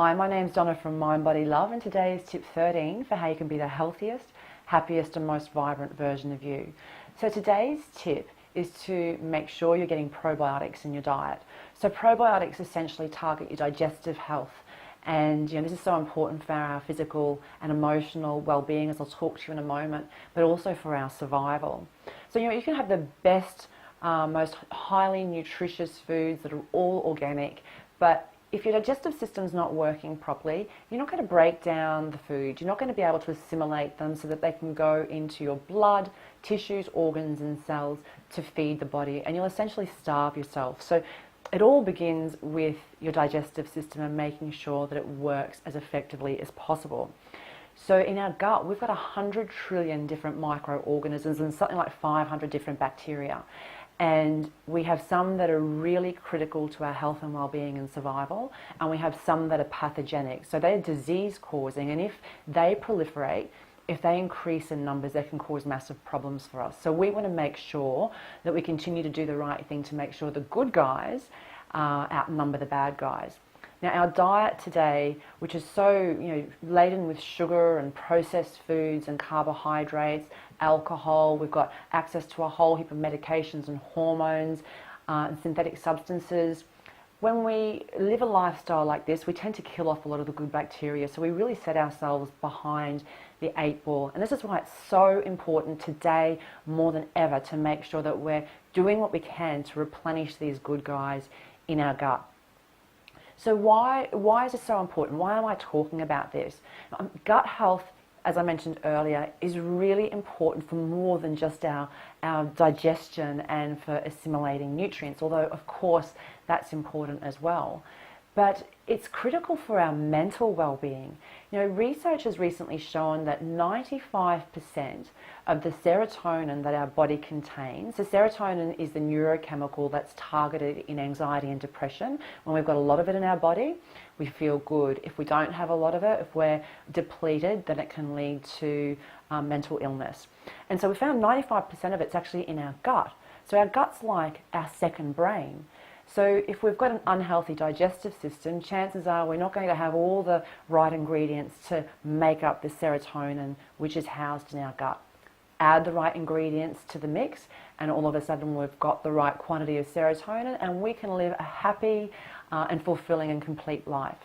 Hi, my name's Donna from Mind Body Love, and today is tip 13 for how you can be the healthiest, happiest and most vibrant version of you. So today's tip is to make sure you're getting probiotics in your diet. So probiotics essentially target your digestive health, and this is so important for our physical and emotional well-being, as I'll talk to you in a moment, but also for our survival. So you can have the best, most highly nutritious foods that are all organic, but if your digestive system's not working properly, you're not going to break down the food. You're not going to be able to assimilate them so that they can go into your blood, tissues, organs and cells to feed the body, and you'll essentially starve yourself. So it all begins with your digestive system and making sure that it works as effectively as possible. So in our gut, we've got 100 trillion different microorganisms and something like 500 different bacteria. And we have some that are really critical to our health and well-being and survival, and we have some that are pathogenic. So they're disease-causing, and if they proliferate, if they increase in numbers, they can cause massive problems for us. So we want to make sure that we continue to do the right thing to make sure the good guys outnumber the bad guys. Now, our diet today, which is so laden with sugar and processed foods and carbohydrates, alcohol, we've got access to a whole heap of medications and hormones and synthetic substances. When we live a lifestyle like this, we tend to kill off a lot of the good bacteria, so we really set ourselves behind the 8 ball. And this is why it's so important today more than ever to make sure that we're doing what we can to replenish these good guys in our gut. So why is it so important? Why am I talking about this? Gut health, as I mentioned earlier, is really important for more than just our digestion and for assimilating nutrients, although of course that's important as well. But it's critical for our mental well-being. Research has recently shown that 95% of the serotonin that our body contains, so serotonin is the neurochemical that's targeted in anxiety and depression. When we've got a lot of it in our body, we feel good. If we don't have a lot of it, if we're depleted, then it can lead to mental illness. And so we found 95% of it's actually in our gut. So our gut's like our second brain. So if we've got an unhealthy digestive system, chances are we're not going to have all the right ingredients to make up the serotonin which is housed in our gut. Add the right ingredients to the mix and all of a sudden we've got the right quantity of serotonin and we can live a happy and fulfilling and complete life.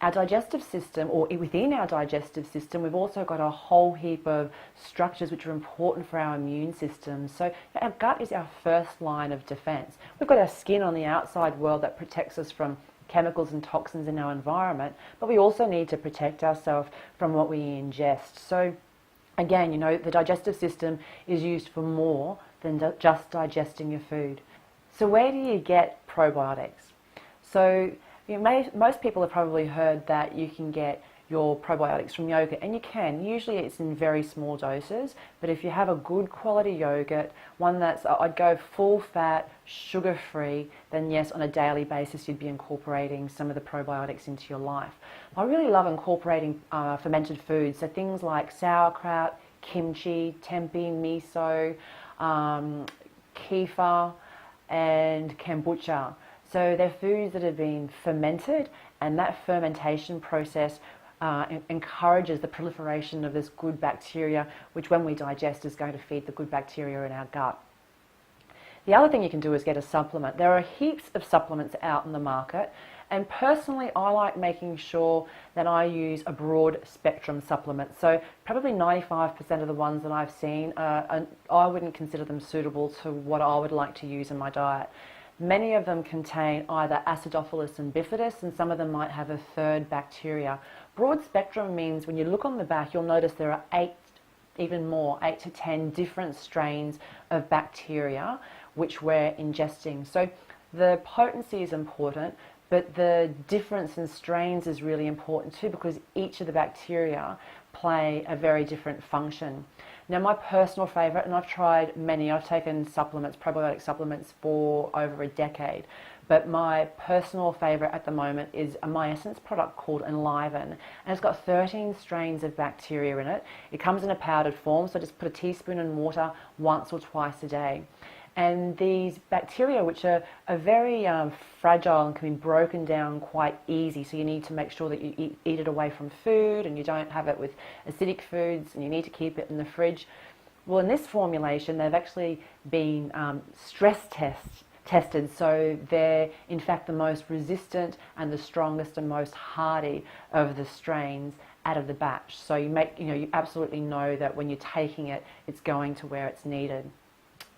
Our digestive system, or within our digestive system, we've also got a whole heap of structures which are important for our immune system. So our gut is our first line of defense. We've got our skin on the outside world that protects us from chemicals and toxins in our environment, but we also need to protect ourselves from what we ingest. So again, the digestive system is used for more than just digesting your food. So where do you get probiotics? So most people have probably heard that you can get your probiotics from yogurt, and you can. Usually it's in very small doses, but if you have a good quality yogurt, one that's, I'd go full fat, sugar-free, then yes, on a daily basis you'd be incorporating some of the probiotics into your life. I really love incorporating fermented foods, so things like sauerkraut, kimchi, tempeh, miso, kefir and kombucha. So they're foods that have been fermented, and that fermentation process encourages the proliferation of this good bacteria, which when we digest is going to feed the good bacteria in our gut. The other thing you can do is get a supplement. There are heaps of supplements out in the market, and personally I like making sure that I use a broad spectrum supplement. So probably 95% of the ones that I've seen, I wouldn't consider them suitable to what I would like to use in my diet. Many of them contain either acidophilus and bifidus, and some of them might have a third bacteria. Broad spectrum means when you look on the back, you'll notice there are 8 to 10 different strains of bacteria which we're ingesting. So the potency is important, but the difference in strains is really important too, because each of the bacteria play a very different function. Now my personal favourite, and I've tried many, I've taken supplements, probiotic supplements for over a decade, but my personal favourite at the moment is a MyEssence product called Enliven, and it's got 13 strains of bacteria in it. It comes in a powdered form, so just put a teaspoon in water once or twice a day. And these bacteria, which are very fragile and can be broken down quite easy, so you need to make sure that you eat it away from food and you don't have it with acidic foods, and you need to keep it in the fridge. Well, in this formulation, they've actually been stress tested, so they're in fact the most resistant and the strongest and most hardy of the strains out of the batch. So you absolutely know that when you're taking it, it's going to where it's needed.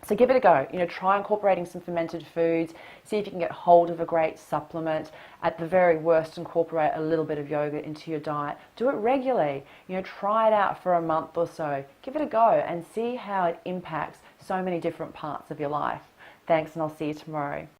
So give it a go. Try incorporating some fermented foods. See if you can get hold of a great supplement. At the very worst, incorporate a little bit of yogurt into your diet. Do it regularly. Try it out for a month or so. Give it a go and see how it impacts so many different parts of your life. Thanks, and I'll see you tomorrow.